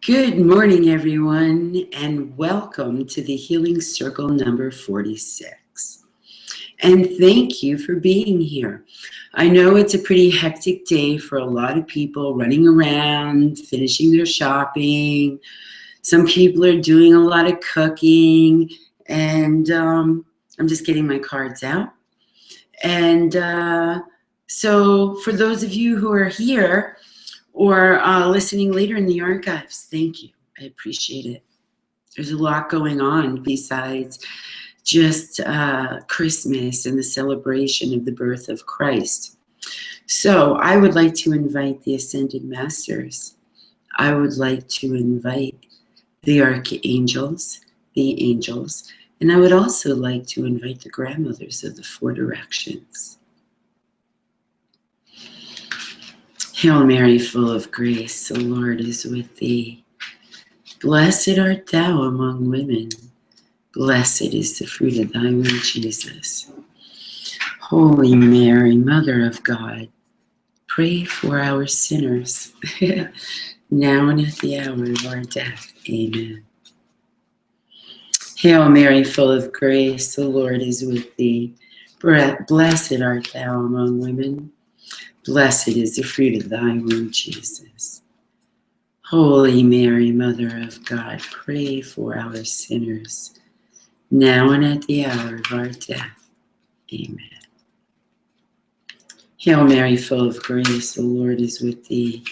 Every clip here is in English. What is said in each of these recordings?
Good morning, everyone, and welcome to the Healing Circle number 46. And thank you for being here. I know it's a pretty hectic day for a lot of people running around, finishing their shopping. Some people are doing a lot of cooking, and I'm just getting my cards out. And so for those of you who are here, or listening later in the archives, thank you. I appreciate it. There's a lot going on besides just Christmas and the celebration of the birth of Christ. So I would like to invite the Ascended Masters. I would like to invite the Archangels, the Angels, and I would also like to invite the Grandmothers of the Four Directions. Hail Mary, full of grace, the Lord is with thee. Blessed art thou among women. Blessed is the fruit of thy womb, Jesus. Holy Mary, Mother of God, pray for our sinners, now and at the hour of our death. Amen. Hail Mary, full of grace, the Lord is with thee. Blessed art thou among women. Blessed is the fruit of thy womb, Jesus. Holy Mary, Mother of God, pray for our sinners, now and at the hour of our death. Amen. Hail Mary, full of grace, the Lord is with thee.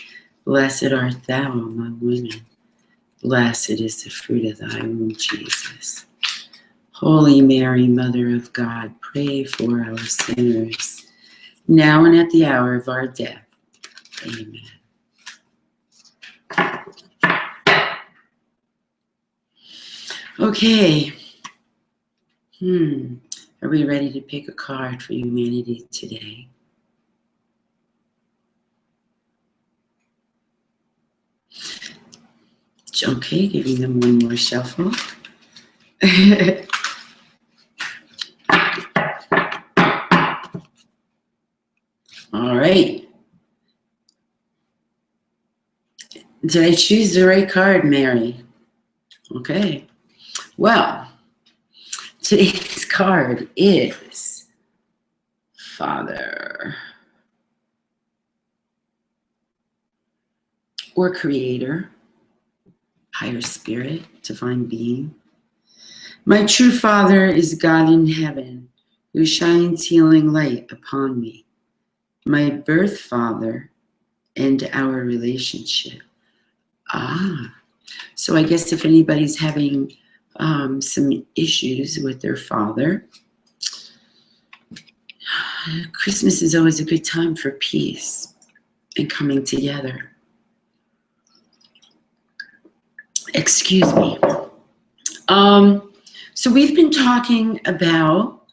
Blessed art thou among women. Blessed is the fruit of thy womb, Jesus. Holy Mary, Mother of God, pray for our sinners, now and at the hour of our death. Amen. Okay. Are we ready to pick a card for humanity today? Okay, giving them one more shuffle. All right. Did I choose the right card, Mary? Okay. Well, today's card is Father or Creator, Higher Spirit, Divine Being. My true Father is God in heaven, who shines healing light upon me. My birth father and our relationship. So I guess if anybody's having some issues with their father, Christmas is always a good time for peace and coming together. Excuse me. So we've been talking about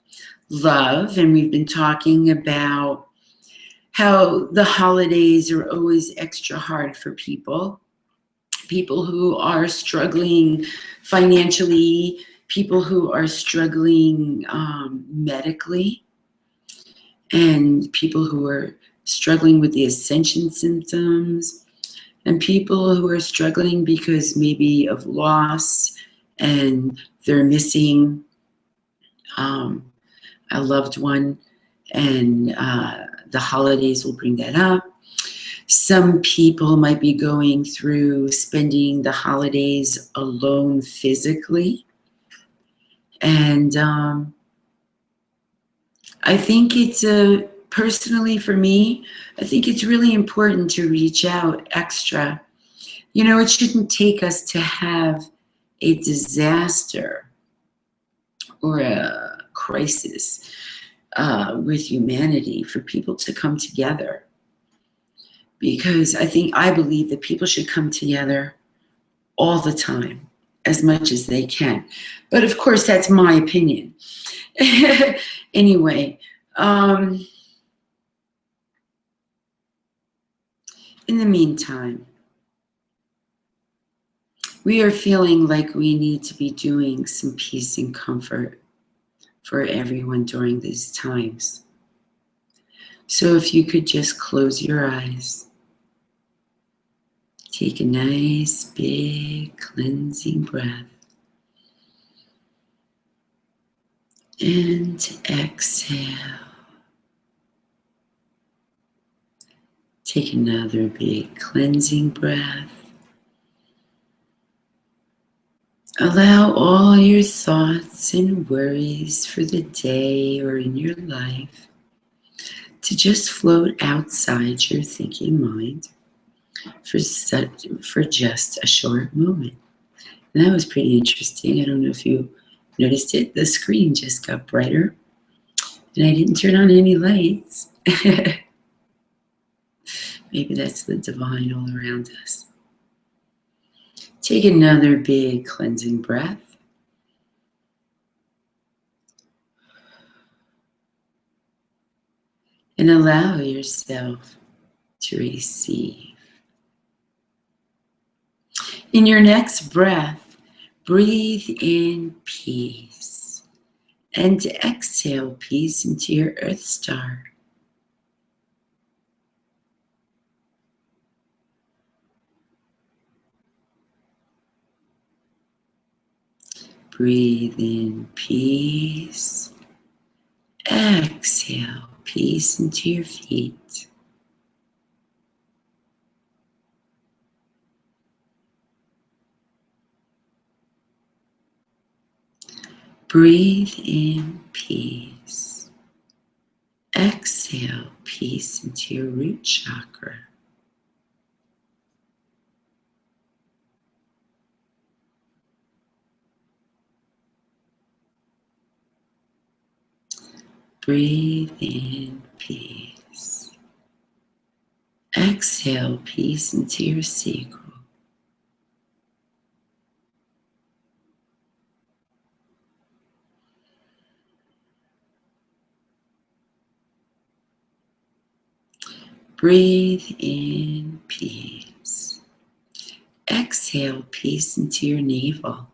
love, and we've been talking about how the holidays are always extra hard for people who are struggling financially, people who are struggling medically, and people who are struggling with the ascension symptoms, and people who are struggling because maybe of loss and they're missing a loved one, and the holidays will bring that up. Some people might be going through spending the holidays alone physically. And I think it's personally for me, I think it's really important to reach out extra. You know, it shouldn't take us to have a disaster or a crisis with humanity for people to come together. Because I believe that people should come together all the time, as much as they can. But of course, that's my opinion. Anyway, in the meantime, we are feeling like we need to be doing some peace and comfort for everyone during these times. So if you could just close your eyes, Take a nice, big, cleansing breath. And exhale. Take another big, cleansing breath. Allow all your thoughts and worries for the day or in your life to just float outside your thinking mind for just a short moment. And that was pretty interesting. I don't know if you noticed it. The screen just got brighter and I didn't turn on any lights. Maybe that's the divine all around us. Take another big cleansing breath. And allow yourself to receive. In your next breath, breathe in peace and exhale peace into your earth star. Breathe in peace. Exhale peace into your feet. Breathe in peace. Exhale peace into your root chakra. Breathe in peace. Exhale peace into your sacral. Breathe in peace. Exhale peace into your navel.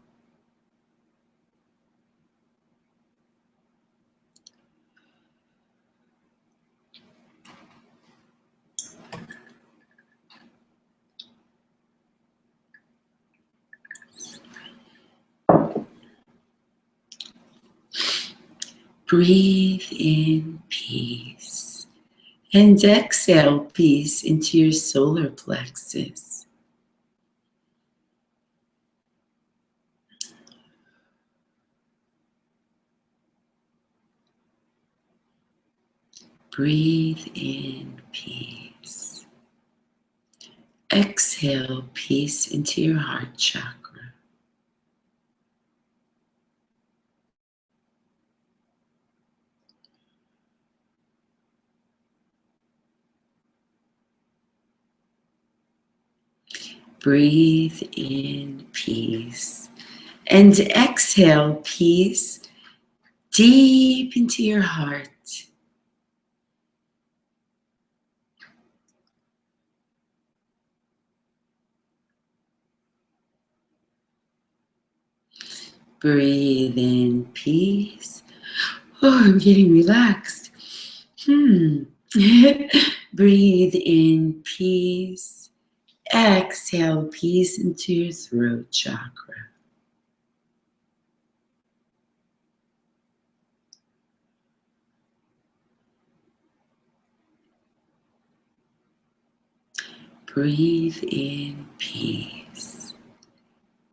Breathe in peace and exhale peace into your solar plexus. Breathe in peace. Exhale peace into your heart chakra. Breathe in peace and exhale peace deep into your heart. Breathe in peace. Oh, I'm getting relaxed. Breathe in peace. Exhale peace into your throat chakra. Breathe in peace.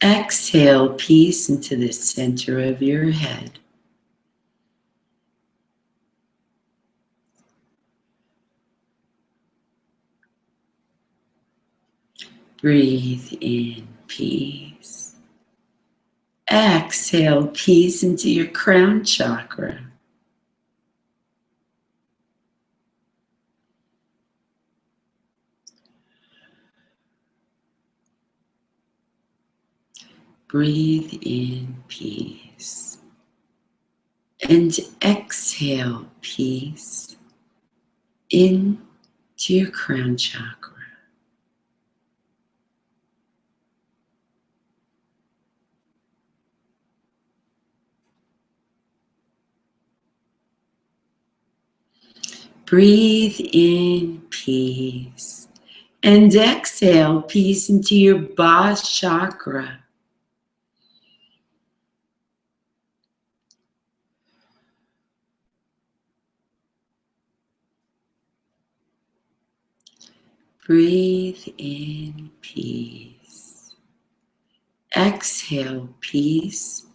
Exhale peace into the center of your head. Breathe in peace. Exhale peace into your crown chakra. Breathe in peace. And exhale peace into your crown chakra. Breathe in peace And exhale peace into your Ba chakra. Breathe in peace. Exhale peace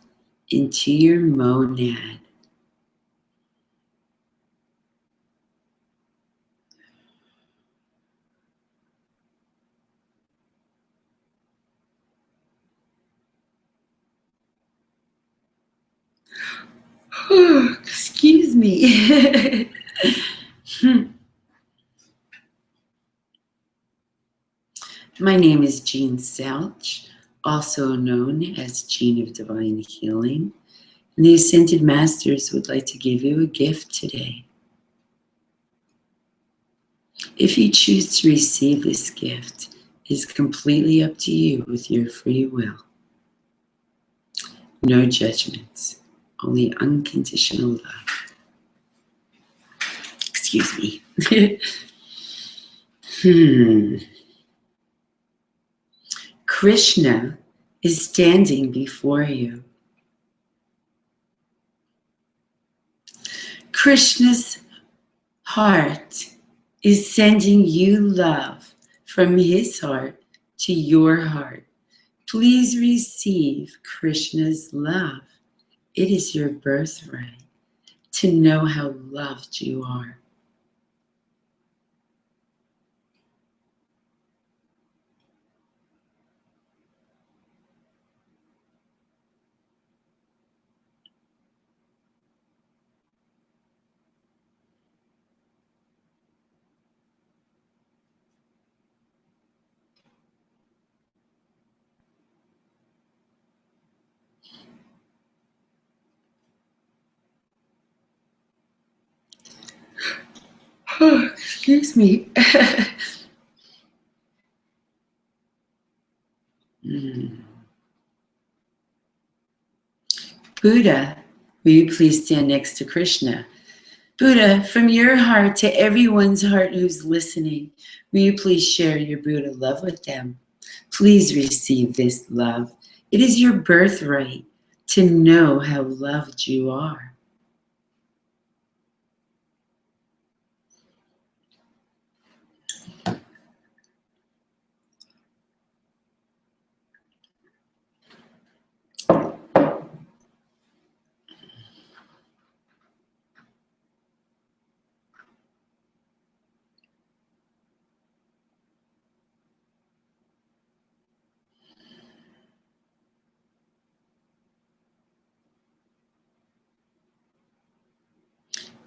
into your monad. Excuse me. My name is Jean Selch, also known as Jean of Divine Healing. And the Ascended Masters would like to give you a gift today. If you choose to receive this gift, it is completely up to you with your free will. No judgments, only unconditional love. Excuse me. Krishna is standing before you. Krishna's heart is sending you love from his heart to your heart. Please receive Krishna's love. It is your birthright to know how loved you are. Oh, excuse me. Buddha, will you please stand next to Krishna? Buddha, from your heart to everyone's heart who's listening, will you please share your Buddha love with them? Please receive this love. It is your birthright to know how loved you are.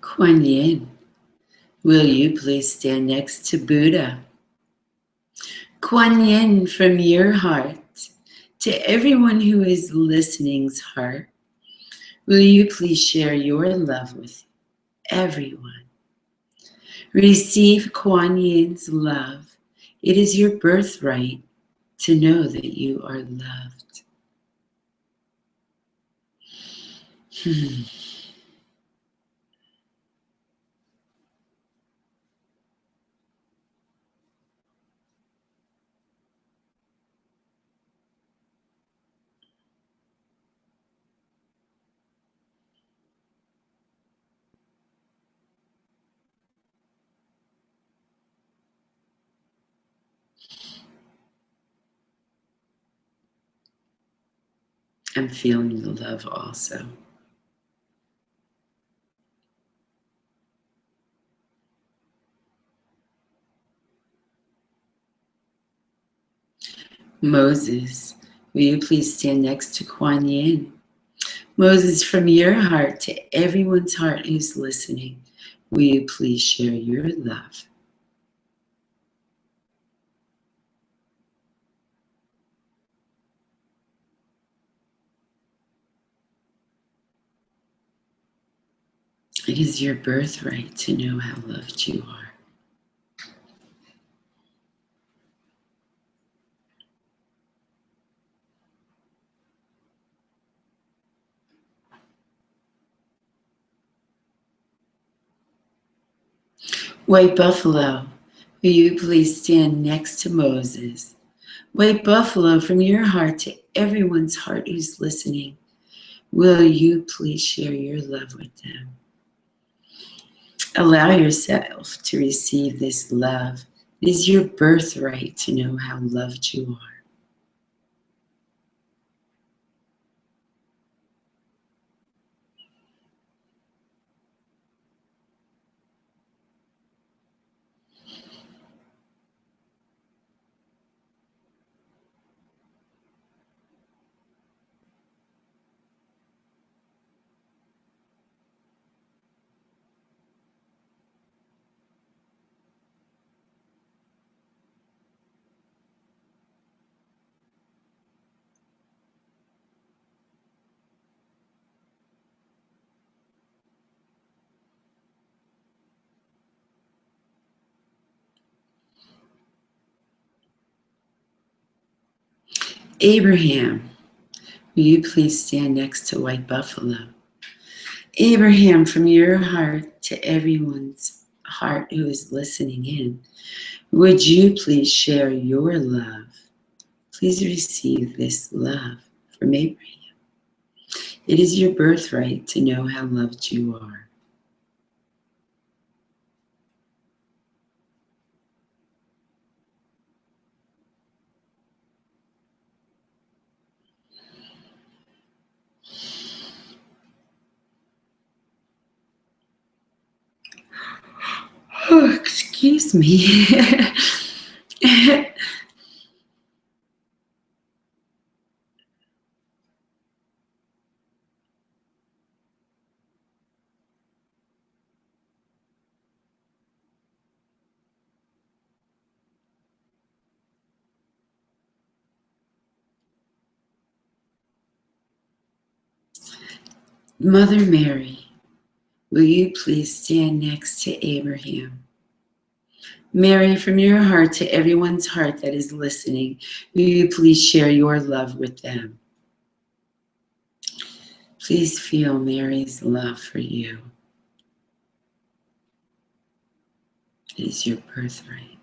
Kuan Yin, will you please stand next to Buddha? Kuan Yin, from your heart to everyone who is listening's heart, will you please share your love with everyone? Receive Kuan Yin's love. It is your birthright to know that you are loved. I'm feeling the love also. Moses, will you please stand next to Kuan Yin? Moses, from your heart to everyone's heart who's listening, will you please share your love? It is your birthright to know how loved you are. White Buffalo, Will you please stand next to Moses? White buffalo, from your heart to everyone's heart who's listening, will you please share your love with them? Allow yourself to receive this love. It is your birthright to know how loved you are. Abraham, will you please stand next to White Buffalo? Abraham, from your heart to everyone's heart who is listening in, would you please share your love? Please receive this love from Abraham. It is your birthright to know how loved you are. Oh, excuse me. Mother Mary, will you please stand next to Abraham? Mary, from your heart to everyone's heart that is listening, will you please share your love with them? Please feel Mary's love for you. It is your birthright.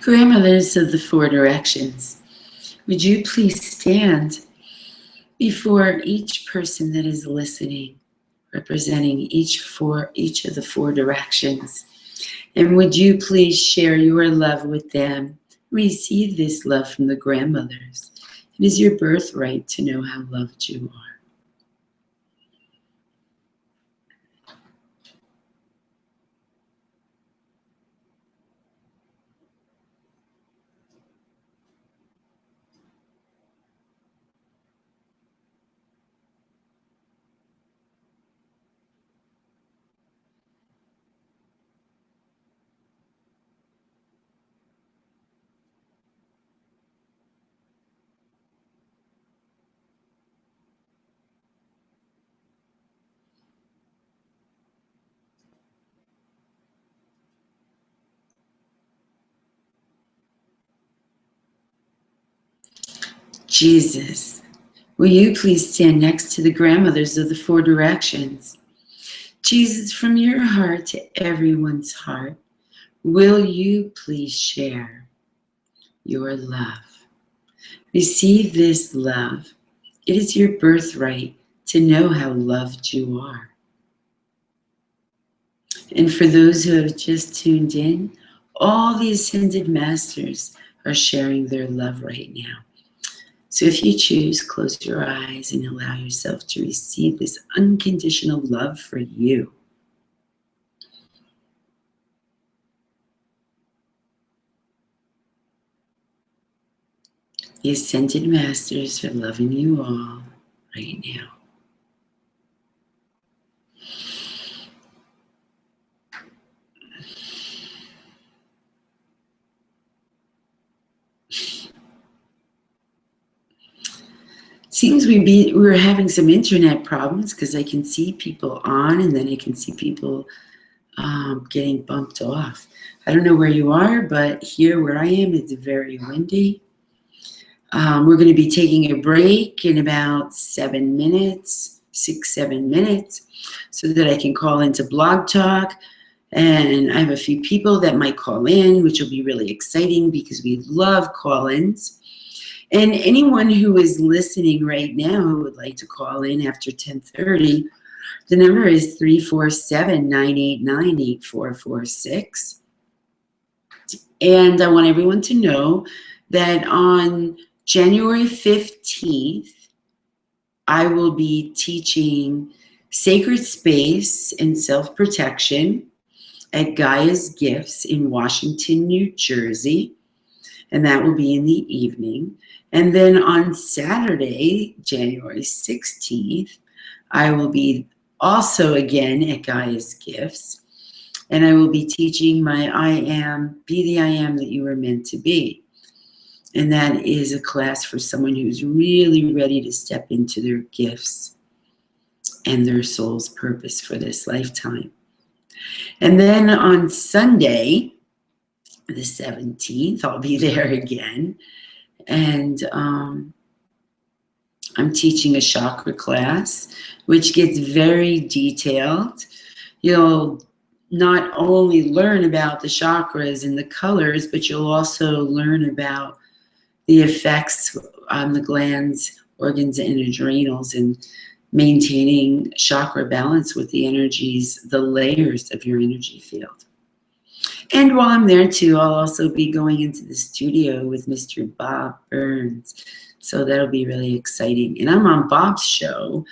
Grandmothers of the Four Directions, would you please stand before each person that is listening, representing each of the four directions? And would you please share your love with them? Receive this love from the grandmothers. It is your birthright to know how loved you are. Jesus, will you please stand next to the grandmothers of the Four Directions? Jesus, from your heart to everyone's heart, will you please share your love? Receive this love. It is your birthright to know how loved you are. And for those who have just tuned in, all the Ascended Masters are sharing their love right now. So if you choose, close your eyes and allow yourself to receive this unconditional love for you. The Ascended Masters are loving you all right now. Seems we're having some internet problems because I can see people on and then I can see people getting bumped off. I don't know where you are, but here where I am, it's very windy. We're going to be taking a break in about 7 minutes, 6-7 minutes, so that I can call into Blog Talk. And I have a few people that might call in, which will be really exciting because we love call-ins. And anyone who is listening right now who would like to call in after 10:30, the number is 347-989-8446. And I want everyone to know that on January 15th, I will be teaching Sacred Space and Self-Protection at Gaia's Gifts in Washington, New Jersey. And that will be in the evening. And then on Saturday, January 16th, I will be also again at Gaia's Gifts. And I will be teaching my Be the I Am that you were meant to be. And that is a class for someone who's really ready to step into their gifts and their soul's purpose for this lifetime. And then on Sunday, the 17th, I'll be there again. And I'm teaching a chakra class, which gets very detailed. You'll not only learn about the chakras and the colors, but you'll also learn about the effects on the glands, organs, and adrenals, and maintaining chakra balance with the energies, the layers of your energy field. And while I'm there too, I'll also be going into the studio with Mr. Bob Burns. So that'll be really exciting. And I'm on Bob's show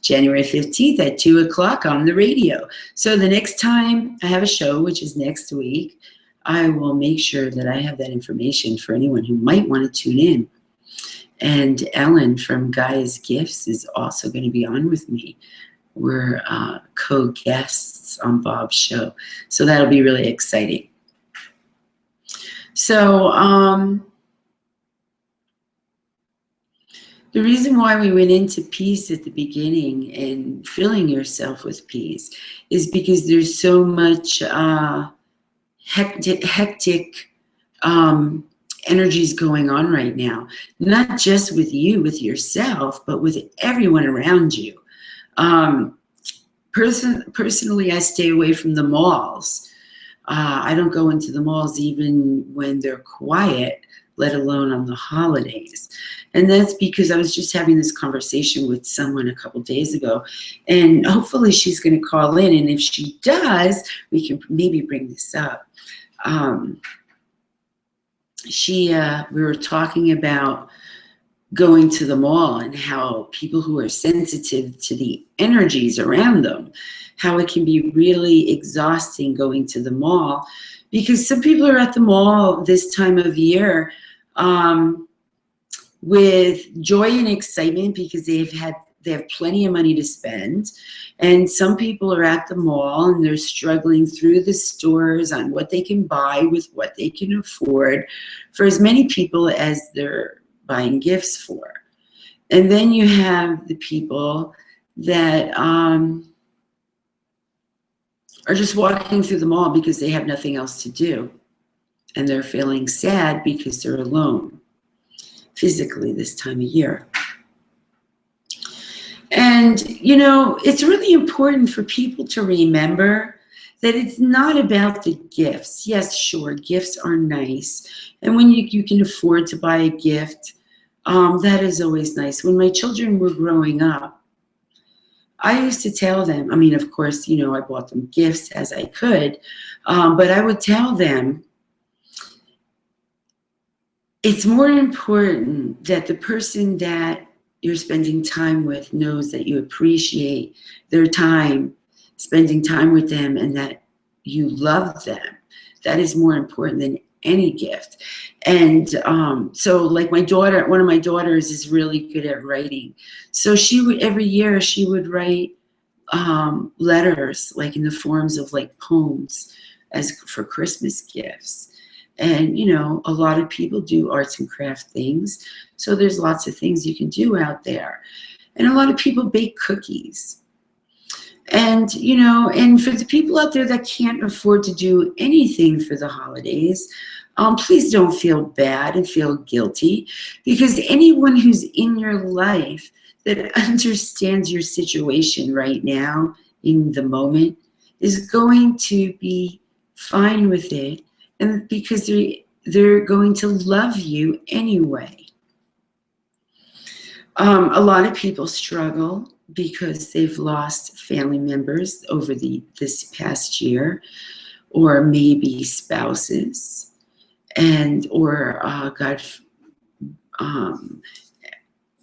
January 15th at 2 o'clock on the radio. So the next time I have a show, which is next week, I will make sure that I have that information for anyone who might want to tune in. And Ellen from Gaia's Gifts is also going to be on with me. We're co-guests on Bob's show. So that'll be really exciting. So the reason why we went into peace at the beginning and filling yourself with peace is because there's so much hectic energies going on right now. Not just with you, with yourself, but with everyone around you. Personally, I stay away from the malls. I don't go into the malls even when they're quiet, let alone on the holidays. And that's because I was just having this conversation with someone a couple days ago, and hopefully she's going to call in, and if she does, we can maybe bring this up. We were talking about going to the mall and how people who are sensitive to the energies around them, how it can be really exhausting going to the mall, because some people are at the mall this time of year with joy and excitement because they have plenty of money to spend, and some people are at the mall and they're struggling through the stores on what they can buy with what they can afford for as many people as they're buying gifts for. And then you have the people that are just walking through the mall because they have nothing else to do, and they're feeling sad because they're alone physically this time of year. And, you know, it's really important for people to remember that it's not about the gifts. Yes, sure, gifts are nice. And when you can afford to buy a gift, that is always nice. When my children were growing up, I used to tell them, I mean, of course, you know, I bought them gifts as I could, but I would tell them, it's more important that the person that you're spending time with knows that you appreciate their time, spending time with them, and that you love them. That is more important than any gift. And so like my daughter, one of my daughters is really good at writing. So she would, every year she would write letters, like in the forms of like poems as for Christmas gifts. And, you know, a lot of people do arts and craft things. So there's lots of things you can do out there. And a lot of people bake cookies. And, you know, and for the people out there that can't afford to do anything for the holidays, please don't feel bad and feel guilty, because anyone who's in your life that understands your situation right now in the moment is going to be fine with it, and because they're going to love you anyway. A lot of people struggle because they've lost family members over this past year, or maybe spouses, and or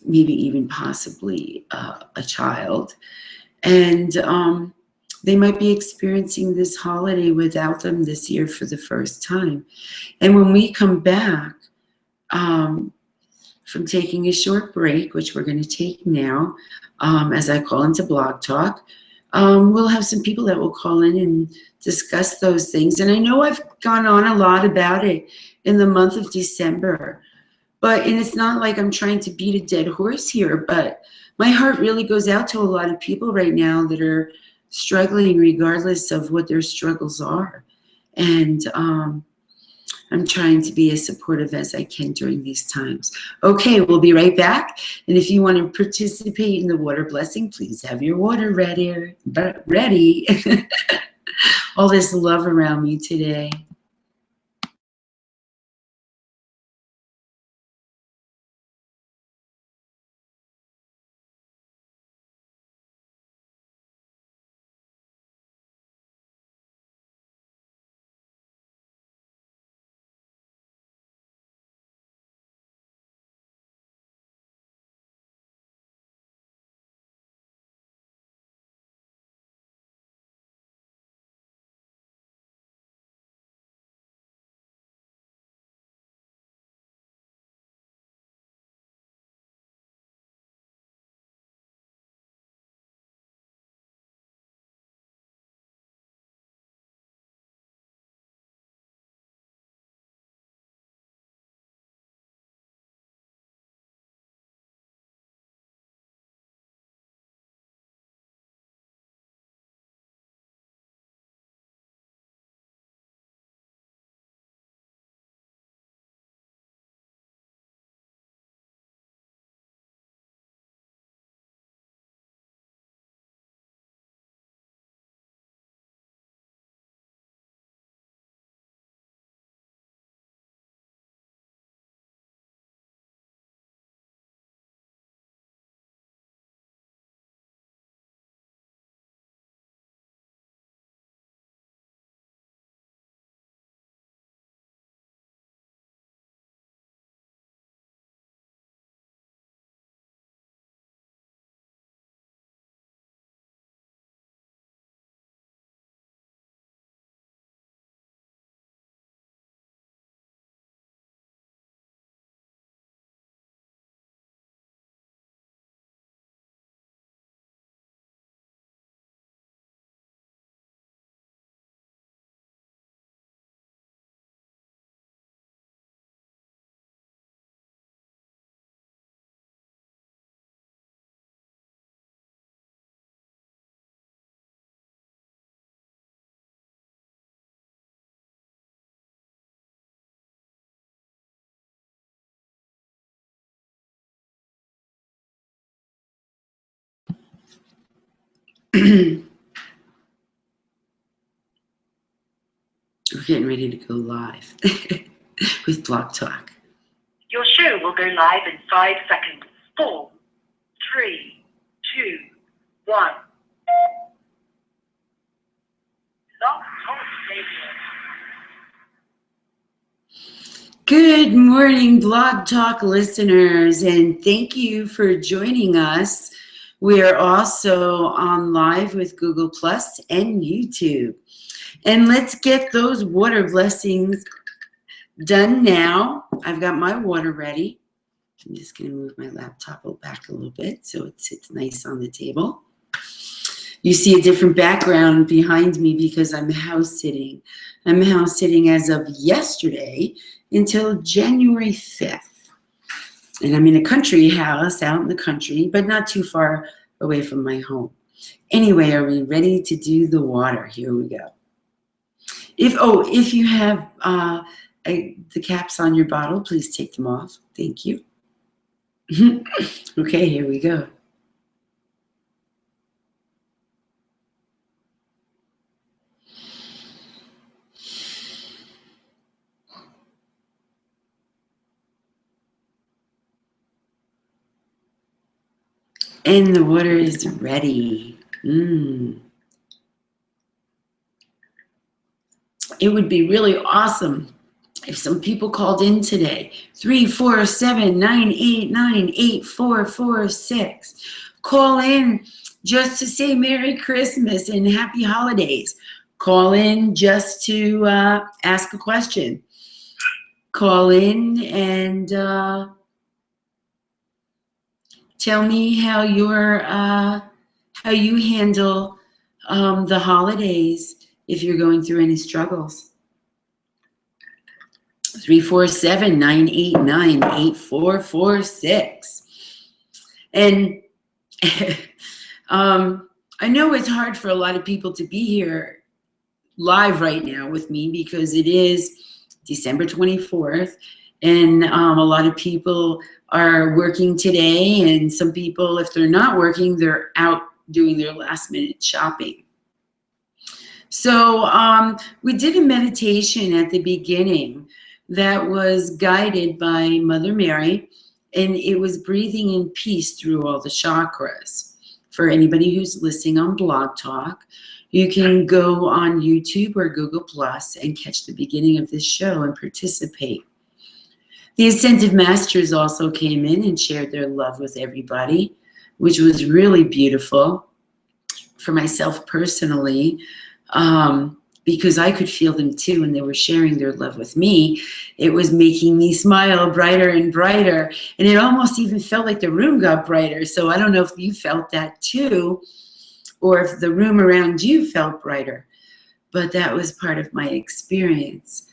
maybe even possibly a child, and they might be experiencing this holiday without them this year for the first time. And when we come back from taking a short break, which we're going to take now, as I call into Blog Talk, we'll have some people that will call in and discuss those things. And I know I've gone on a lot about it in the month of December, and it's not like I'm trying to beat a dead horse here, but my heart really goes out to a lot of people right now that are struggling regardless of what their struggles are. And I'm trying to be as supportive as I can during these times. Okay, we'll be right back. And if you want to participate in the water blessing, please have your water ready. All this love around me today. We're getting ready to go live with Blog Talk. Your show will go live in 5 seconds. 4, 3, 2, 1. Blog Talk Radio. Good morning, Blog Talk listeners, and thank you for joining us. We are also on live with Google Plus and YouTube. And let's get those water blessings done now. I've got my water ready. I'm just going to move my laptop back a little bit so it sits nice on the table. You see a different background behind me because I'm house sitting. I'm house sitting as of yesterday until January 5th. And I'm in a country house out in the country, but not too far away from my home. Anyway, are we ready to do the water? Here we go. If you have the caps on your bottle, please take them off. Thank you. Okay, here we go. And the water is ready. It would be really awesome if some people called in today. 347-989-8446. Call in just to say Merry Christmas and Happy Holidays. Call in just to ask a question. Call in and tell me how you handle the holidays if you're going through any struggles. 347-989-8446. And I know it's hard for a lot of people to be here live right now with me because it is December 24th, and a lot of people are working today, and some people, if they're not working, they're out doing their last minute shopping. So we did a meditation at the beginning that was guided by Mother Mary, and it was breathing in peace through all the chakras. For anybody who's listening on Blog Talk, you can go on YouTube or Google Plus and catch the beginning of this show and participate. The Ascended Masters also came in and shared their love with everybody, which was really beautiful for myself personally, because I could feel them too when they were sharing their love with me. It was making me smile brighter and brighter, and it almost even felt like the room got brighter. So I don't know if you felt that too, or if the room around you felt brighter, but that was part of my experience.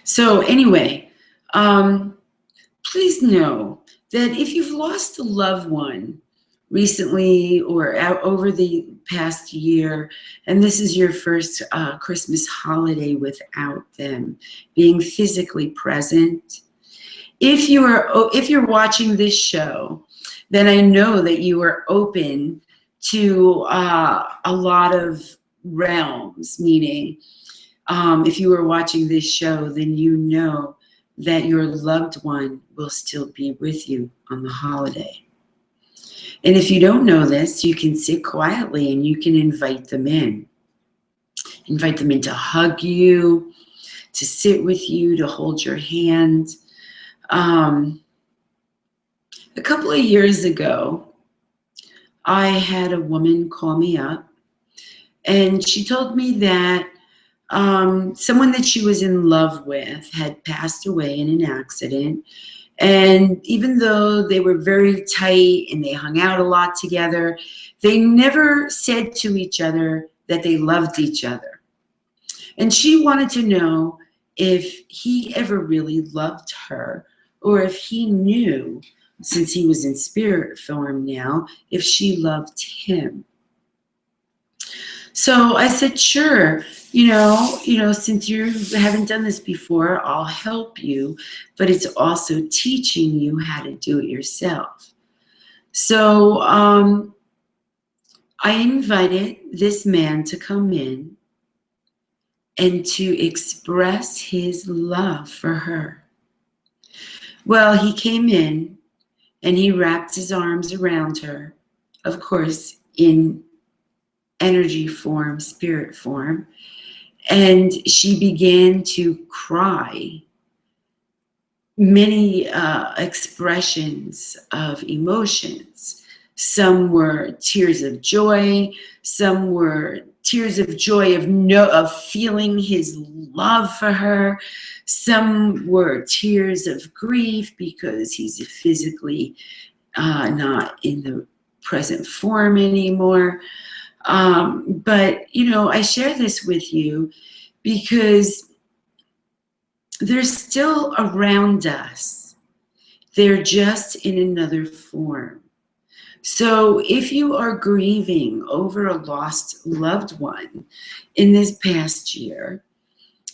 So anyway, please know that if you've lost a loved one recently or over the past year, and this is your first Christmas holiday without them being physically present, if you're watching this show, then I know that you are open to a lot of realms, meaning if you are watching this show, then you know that your loved one will still be with you on the holiday. And if you don't know this, you can sit quietly and you can invite them in. Invite them in to hug you, to sit with you, to hold your hand. A couple of years ago, I had a woman call me up, and she told me that someone that she was in love with had passed away in an accident. And even though they were very tight and they hung out a lot together, they never said to each other that they loved each other. And she wanted to know if he ever really loved her, or if he knew, since he was in spirit form now, if she loved him. So I said, sure, you know, since you haven't done this before, I'll help you, but it's also teaching you how to do it yourself. So I invited this man to come in and to express his love for her. Well, he came in and he wrapped his arms around her, of course, in energy form, spirit form, and she began to cry. Many expressions of emotions. Some were tears of joy, some were tears of joy, of feeling his love for her. Some were tears of grief because he's physically not in the present form anymore. But, I share this with you because they're still around us. They're just in another form. So if you are grieving over a lost loved one in this past year,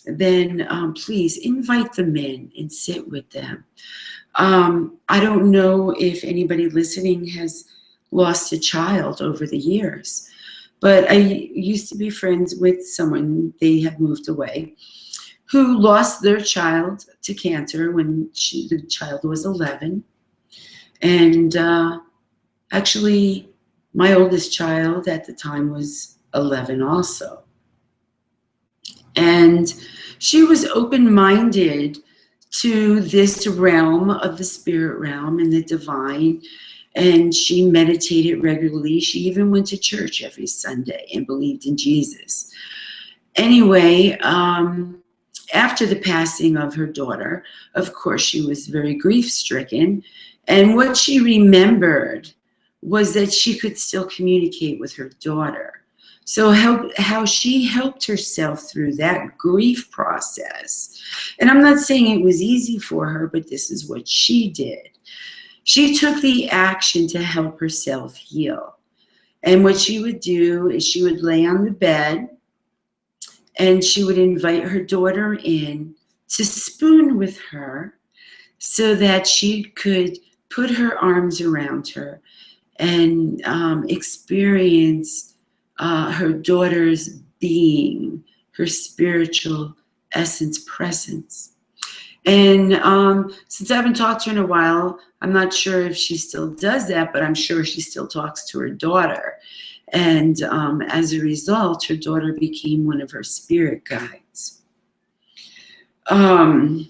then please invite them in and sit with them. I don't know if anybody listening has lost a child over the years, but I used to be friends with someone, they have moved away, who lost their child to cancer when the child was 11. And actually, my oldest child at the time was 11 also. And she was open-minded to this realm of the spirit realm and the divine. And she meditated regularly. She even went to church every Sunday and believed in Jesus. Anyway, after the passing of her daughter, of course, she was very grief-stricken. And what she remembered was that she could still communicate with her daughter. So how she helped herself through that grief process. And I'm not saying it was easy for her, but this is what she did. She took the action to help herself heal. And what she would do is she would lay on the bed and she would invite her daughter in to spoon with her so that she could put her arms around her and experience her daughter's being, her spiritual essence, presence. And since I haven't talked to her in a while, I'm not sure if she still does that, but I'm sure she still talks to her daughter. And as a result, her daughter became one of her spirit guides. A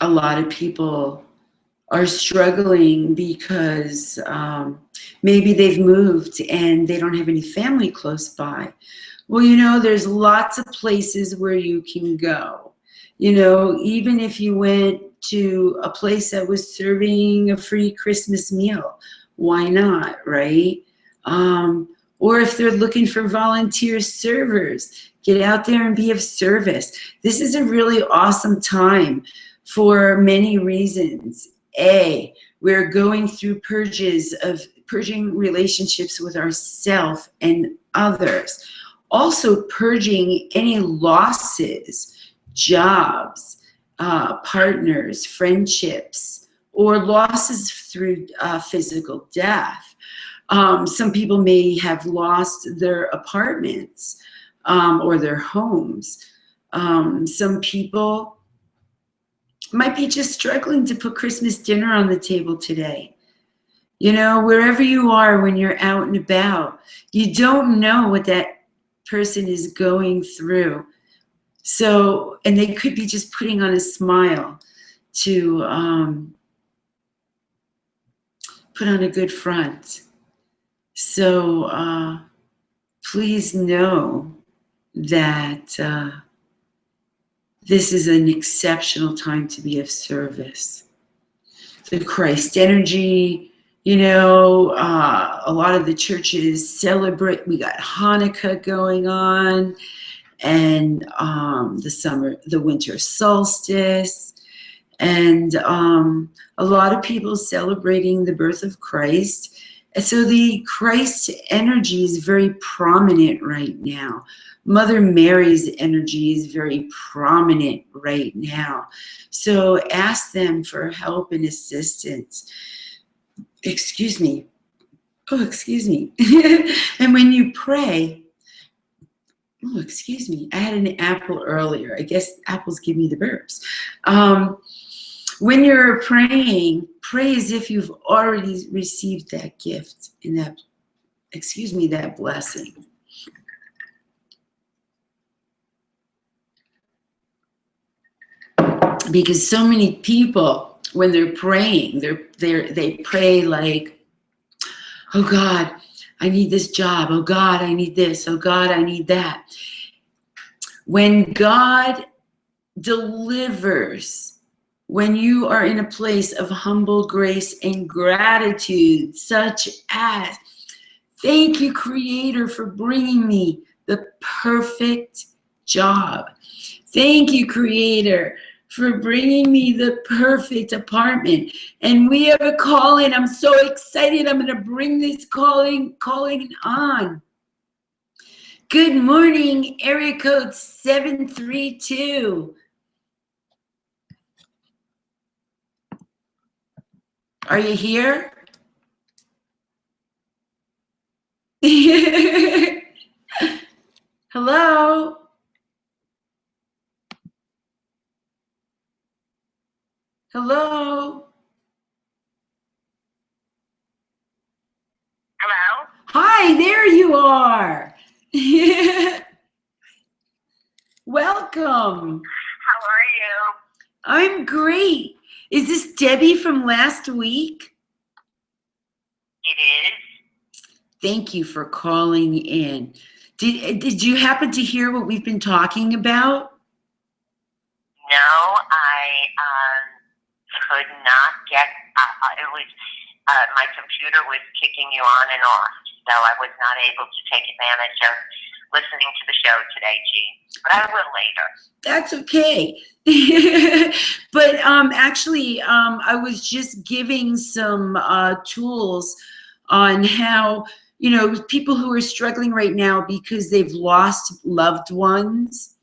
lot of people are struggling because maybe they've moved and they don't have any family close by. Well, there's lots of places where you can go. Even if you went to a place that was serving a free Christmas meal, why not, right? Or if they're looking for volunteer servers, get out there and be of service. This is a really awesome time for many reasons. A, we're going through purging relationships with ourselves and others. Also purging any losses, jobs, partners, friendships, or losses through physical death. Some people may have lost their apartments or their homes. Some people might be just struggling to put Christmas dinner on the table today. Wherever you are when you're out and about, you don't know what that person is going through. So, and they could be just putting on a smile to put on a good front. So please know that this is an exceptional time to be of service. The Christ energy, a lot of the churches celebrate. We got Hanukkah going on, and the winter solstice, and a lot of people celebrating the birth of Christ. And so the Christ energy is very prominent right now. Mother Mary's energy is very prominent right now. So ask them for help and assistance. Excuse me. Oh, excuse me. And when you pray, oh, excuse me. I had an apple earlier. I guess apples give me the burps. When you're praying, pray as if you've already received that gift and that blessing. Because so many people, when they're praying, they pray like, oh God, I need this job. Oh God, I need this. Oh God, I need that. When God delivers, when you are in a place of humble grace and gratitude, such as, thank you, Creator, for bringing me the perfect job. Thank you, Creator, for bringing me the perfect apartment. And we have a call-in. I'm so excited. I'm going to bring this calling on. Good morning, area code 732. Are you here? Hello? Hello? Hello? Hi, there you are. Welcome. How are you? I'm great. Is this Debbie from last week? It is. Thank you for calling in. Did you happen to hear what we've been talking about? No, I could not get, it was, my computer was kicking you on and off, so I was not able to take advantage of listening to the show today, Jean, but I will later. That's okay. But actually, I was just giving some tools on how, people who are struggling right now because they've lost loved ones,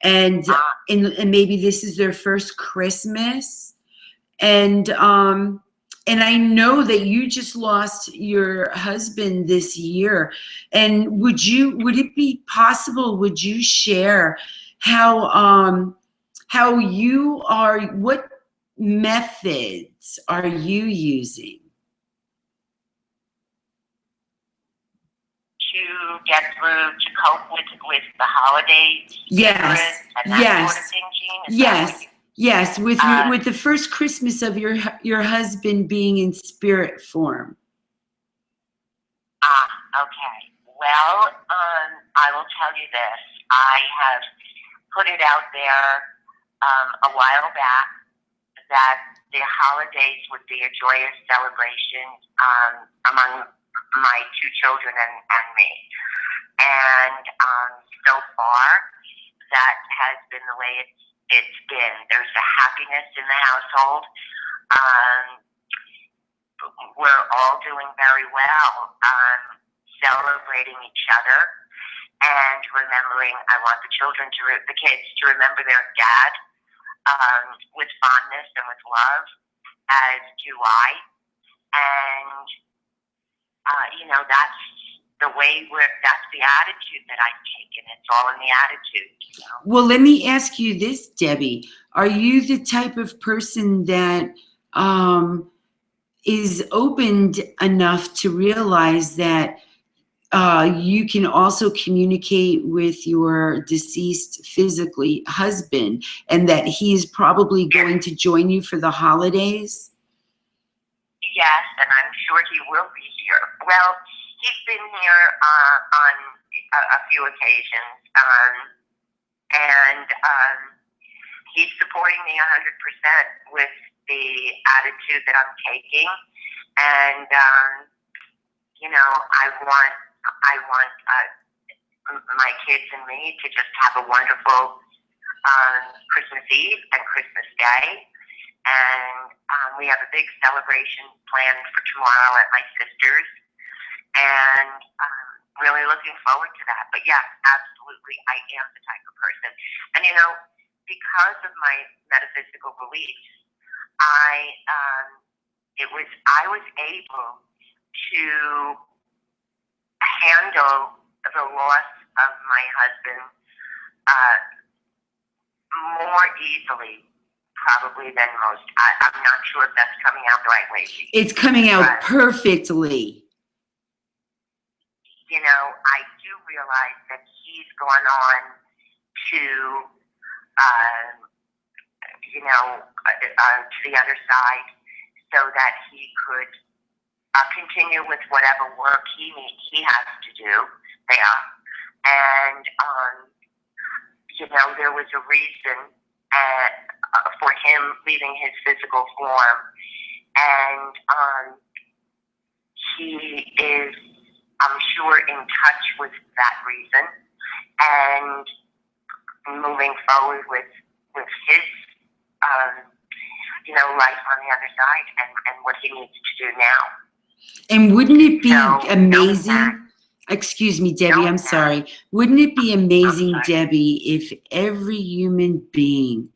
and maybe this is their first Christmas, and I know that you just lost your husband this year. And would it be possible, would you share how you are, what methods are you using To get through, to cope with the holidays, yes and that sort of thing, Jean? Yes, with the first Christmas of your husband being in spirit form? Okay. Well, I will tell you this. I have put it out there a while back that the holidays would be a joyous celebration among my two children and me. And so far, that has been the way it's been. There's a happiness in the household. We're all doing very well, celebrating each other and remembering. I want the children the kids to remember their dad with fondness and with love, as do I. And that's the way that's the attitude that I've taken. It's all in the attitude. Well, let me ask you this, Debbie. Are you the type of person that is opened enough to realize that you can also communicate with your deceased physically husband, and that he's probably going to join you for the holidays? Yes, and I'm sure he will be here. Well, he's been here on a few occasions, and he's supporting me 100% with the attitude that I'm taking. And I want my kids and me to just have a wonderful Christmas Eve and Christmas Day. And we have a big celebration planned for tomorrow at my sister's, and really looking forward to that. But yeah, absolutely, I am the type of person. And because of my metaphysical beliefs, I was able to handle the loss of my husband more easily, probably, than most. I'm not sure if that's coming out the right way. It's coming out perfectly. I do realize that he's gone on to to the other side, so that he could continue with whatever work he has to do there. And, there was a reason for him leaving his physical form. And he is, I'm sure, in touch with that reason and moving forward with his, life on the other side and what he needs to do now. And wouldn't it be So, amazing? Excuse me, Debbie, I'm sorry. Wouldn't it be amazing, Debbie, if every human being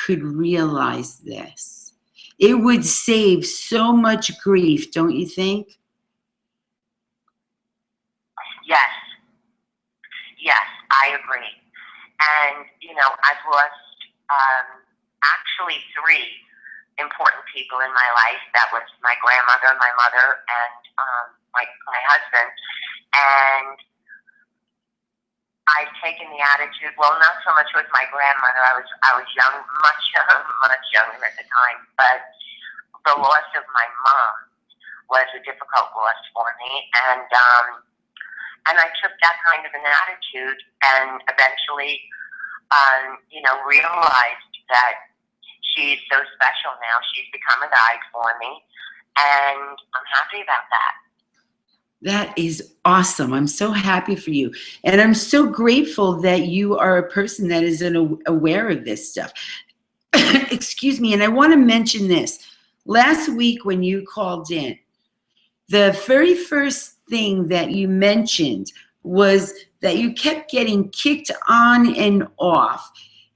could realize this? It would save so much grief, don't you think? Yes, I agree. And, I've lost actually 3 important people in my life. That was my grandmother, my mother, and my husband. And I've taken the attitude, well, not so much with my grandmother. I was young, much younger at the time. But the loss of my mom was a difficult loss for me. And I took that kind of an attitude and eventually, realized that she's so special now. She's become a guide for me, and I'm happy about that. That is awesome. I'm so happy for you. And I'm so grateful that you are a person that is aware of this stuff. Excuse me. And I want to mention this. Last week when you called in, the very first thing that you mentioned was that you kept getting kicked on and off.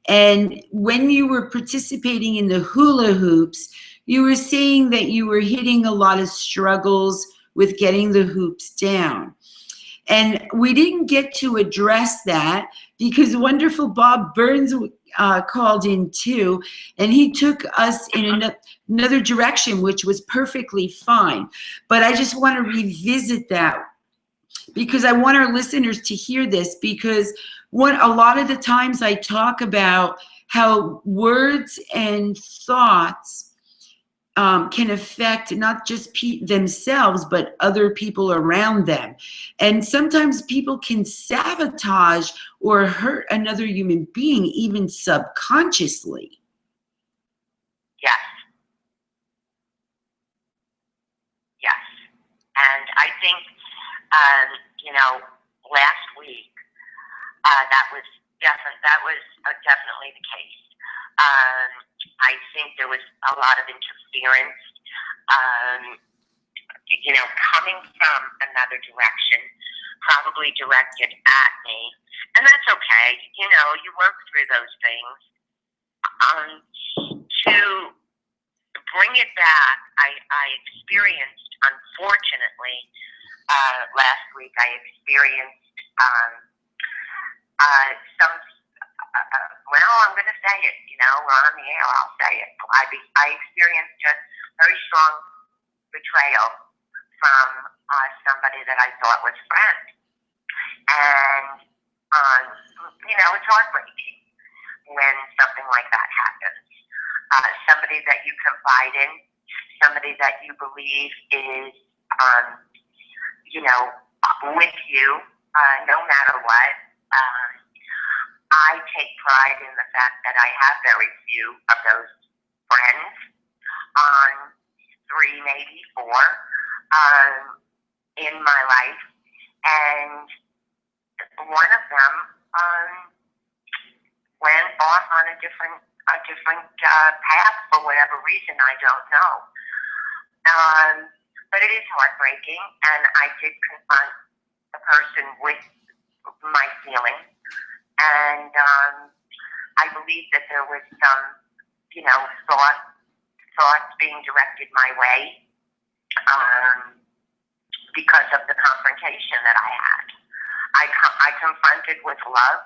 And when you were participating in the hula hoops, you were saying that you were hitting a lot of struggles with getting the hoops down. And we didn't get to address that because wonderful Bob Burns called in too, and he took us in another direction, which was perfectly fine. But I just want to revisit that because I want our listeners to hear this, because a lot of the times I talk about how words and thoughts can affect not just themselves, but other people around them. And sometimes people can sabotage or hurt another human being, even subconsciously. Yes. And I think, last week, that was definitely the case. I think there was a lot of interference, coming from another direction, probably directed at me. And that's okay. You work through those things. To bring it back, I experienced, unfortunately, last week, I experienced some, I'm going to say it, we're on the air, I'll say it. I experienced a very strong betrayal from somebody that I thought was a friend. And, it's heartbreaking when something like that happens. Somebody that you confide in, somebody that you believe is, with you, no matter what. I take pride in the fact that I have very few of those friends, 3, maybe 4, in my life. And one of them went off on a different path for whatever reason, I don't know. But it is heartbreaking, and I did confront the person with my feelings. And I believe that there was some, thoughts being directed my way because of the confrontation that I had. I confronted with love,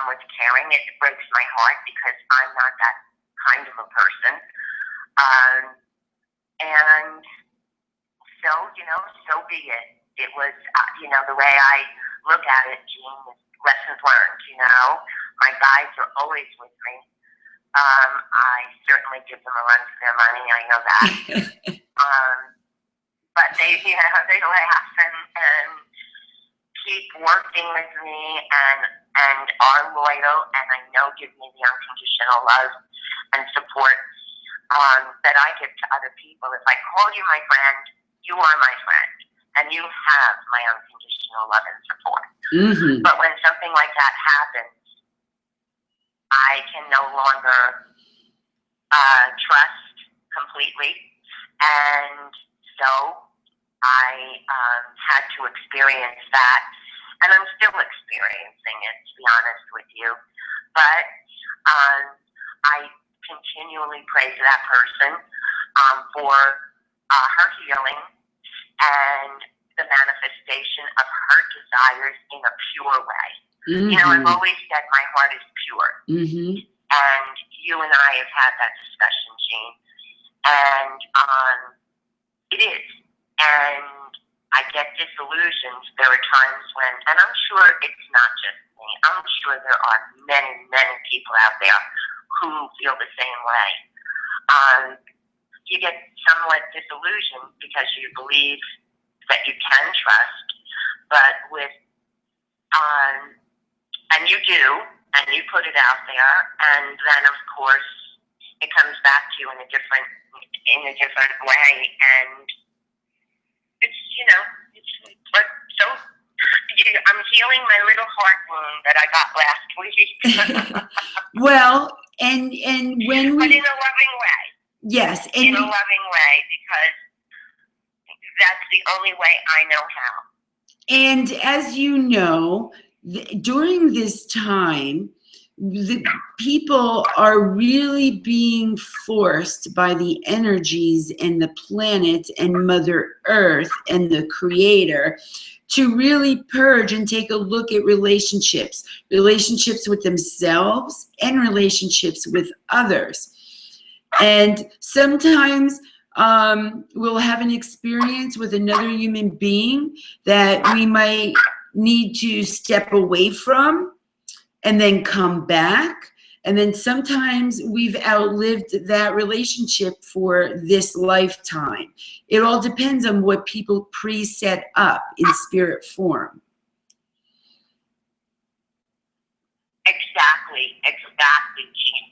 with caring. It breaks my heart because I'm not that kind of a person. And so, so be it. It was, the way I look at it, Jean, is lessons learned, My guides are always with me. I certainly give them a run for their money. I know that. but they, you know, they laugh and keep working with me and are loyal, and I know give me the unconditional love and support that I give to other people. If I call you my friend, you are my friend, and you have my unconditional love and support. Mm-hmm. But when something like that happens, I can no longer trust completely, and so I had to experience that, and I'm still experiencing it, to be honest with you. But I continually pray to that person for her healing and the manifestation of her desires in a pure way. Mm-hmm. You know, I've always said my heart is pure. Mm-hmm. And you and I have had that discussion, Jean. And it is. And I get disillusioned. There are times when, and I'm sure it's not just me, I'm sure there are many, many people out there who feel the same way. You get somewhat disillusioned because you believe that you can trust, but with, and you do, and you put it out there, and then of course it comes back to you in a different way, and it's, you know, it's, but so I'm healing my little heart wound that I got last week. Well, and when we, but in a loving way. Yes, and in a loving way, because that's the only way I know how. And as you know, during this time, the people are really being forced by the energies and the planet and Mother Earth and the Creator to really purge and take a look at relationships with themselves and relationships with others. And sometimes we'll have an experience with another human being that we might need to step away from and then come back. And then sometimes we've outlived that relationship for this lifetime. It all depends on what people pre-set up in spirit form. Exactly, Jean.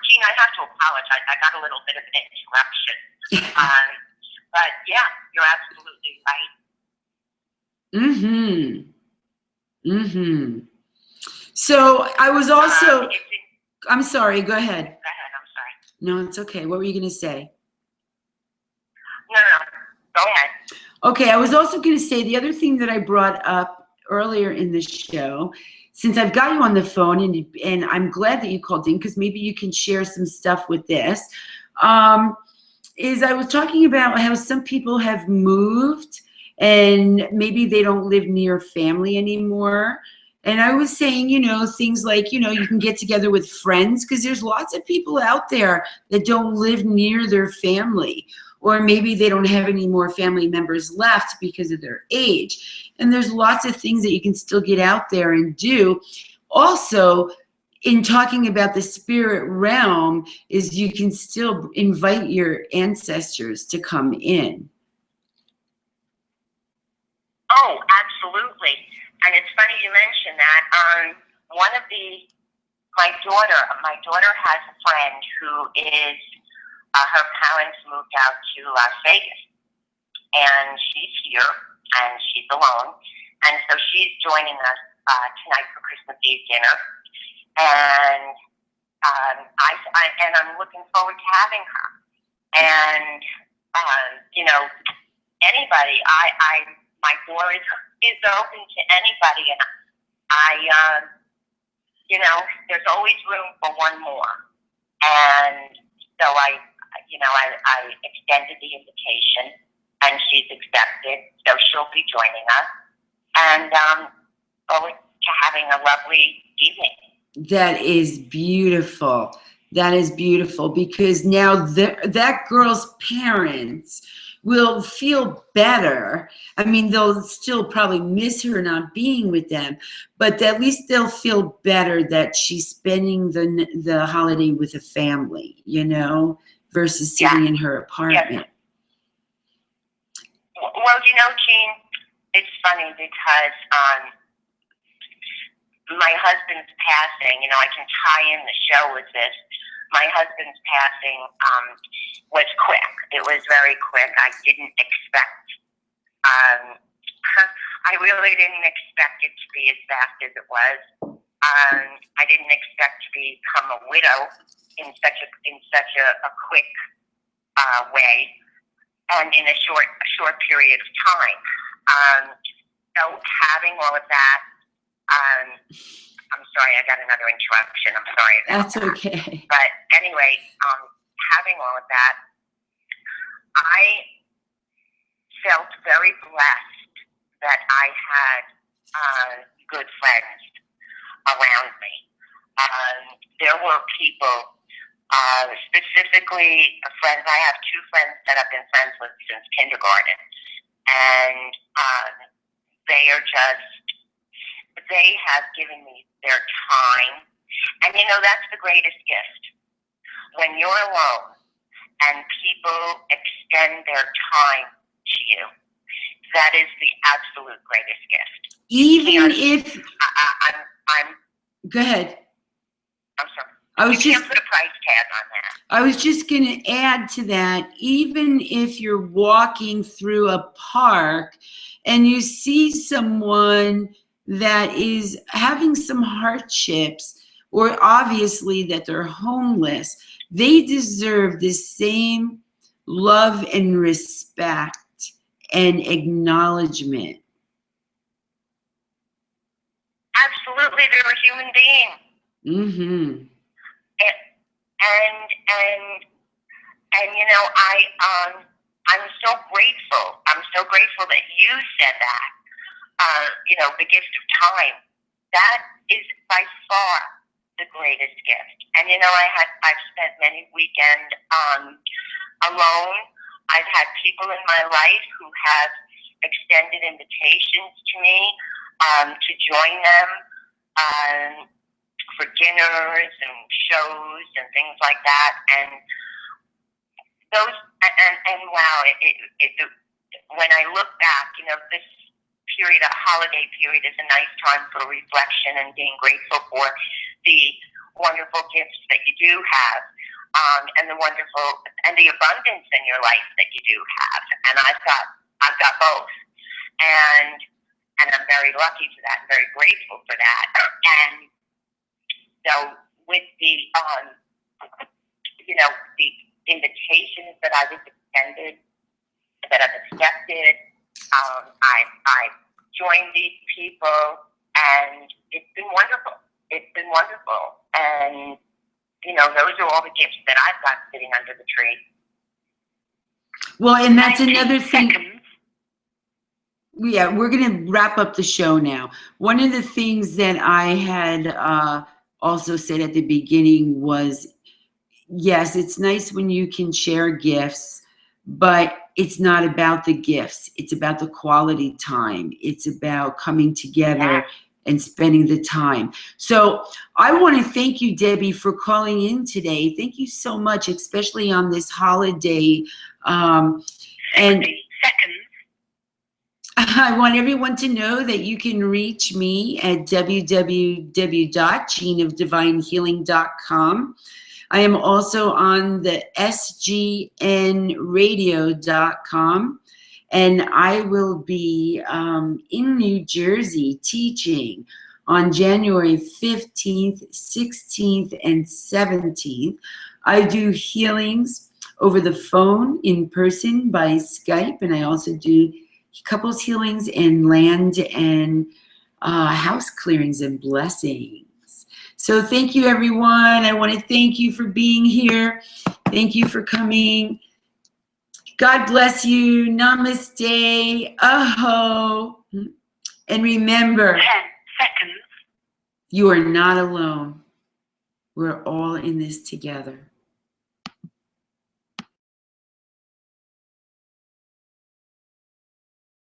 Jean, I have to apologize. I got a little bit of an interruption. But yeah, you're absolutely right. Mm-hmm. So I was also, I'm sorry, go ahead. Go ahead, I'm sorry. No, it's okay. What were you going to say? No, go ahead. Okay, I was also going to say the other thing that I brought up earlier in the show, since I've got you on the phone, and I'm glad that you called in because maybe you can share some stuff with this, is I was talking about how some people have moved and maybe they don't live near family anymore. And I was saying, you know, things like, you know, you can get together with friends because there's lots of people out there that don't live near their family, or maybe they don't have any more family members left because of their age. And there's lots of things that you can still get out there and do. Also, in talking about the spirit realm, is you can still invite your ancestors to come in. Oh, absolutely. And it's funny you mention that. My daughter has a friend who is, her parents moved out to Las Vegas, and she's here, and she's alone, and so she's joining us tonight for Christmas Eve dinner, and I'm looking forward to having her, and you know, anybody, my door is open to anybody, and you know, there's always room for one more. And so I extended the invitation, and she's accepted, so she'll be joining us, and forward to having a lovely evening. That is beautiful. That is beautiful, because now that girl's parents will feel better. I mean, they'll still probably miss her not being with them, but at least they'll feel better that she's spending the holiday with a family, you know, versus sitting in her apartment. Well, you know, Jean, it's funny because my husband's passing, you know, I can tie in the show with this. My husband's passing was quick. It was very quick. I didn't expect, I really didn't expect it to be as fast as it was. I didn't expect to become a widow in such a quick way and in a short period of time. So having all of that, I'm sorry, I got another interruption. I'm sorry about That's that. okay. But anyway, having all of that, I felt very blessed that I had good friends around me. There were people, specifically friends. I have two friends that I've been friends with since kindergarten, and they have given me their time. And you know, that's the greatest gift. When you're alone and people extend their time to you, that is the absolute greatest gift. Even if... I'm Go ahead. I'm sorry. You can't put a price tag on that. I was just going to add to that, even if you're walking through a park and you see someone that is having some hardships, or obviously that they're homeless, they deserve the same love and respect and acknowledgement. Absolutely, they're a human being. Mm-hmm. And you know, I'm so grateful. I'm so grateful that you said that. You know, the gift of time. That is by far the greatest gift. And you know, I've spent many weekends alone. I've had people in my life who have extended invitations to me to join them for dinners and shows and things like that. And those and wow, when I look back, you know, this period, a holiday period, is a nice time for reflection and being grateful for the wonderful gifts that you do have, and the wonderful and the abundance in your life that you do have. And I've got both, and I'm very lucky for that, and very grateful for that. And so with the you know, the invitations that I was extended, that I've accepted, I've joined these people, and it's been wonderful. It's been wonderful. And, you know, those are all the gifts that I've got sitting under the tree. Well, and that's another thing. Yeah, we're going to wrap up the show now. One of the things that I had also said at the beginning was, yes, it's nice when you can share gifts, but it's not about the gifts. It's about the quality time. It's about coming together and spending the time. So I want to thank you, Debbie, for calling in today. Thank you so much, especially on this holiday. And I want everyone to know that you can reach me at www.geneofdivinehealing.com. I am also on the sgnradio.com, and I will be in New Jersey teaching on January 15th, 16th, and 17th. I do healings over the phone, in person, by Skype, and I also do couples healings and land and house clearings and blessings. So thank you, everyone. I want to thank you for being here. Thank you for coming. God bless you. Namaste. Aho. And remember, 10 seconds. you are not alone. We're all in this together.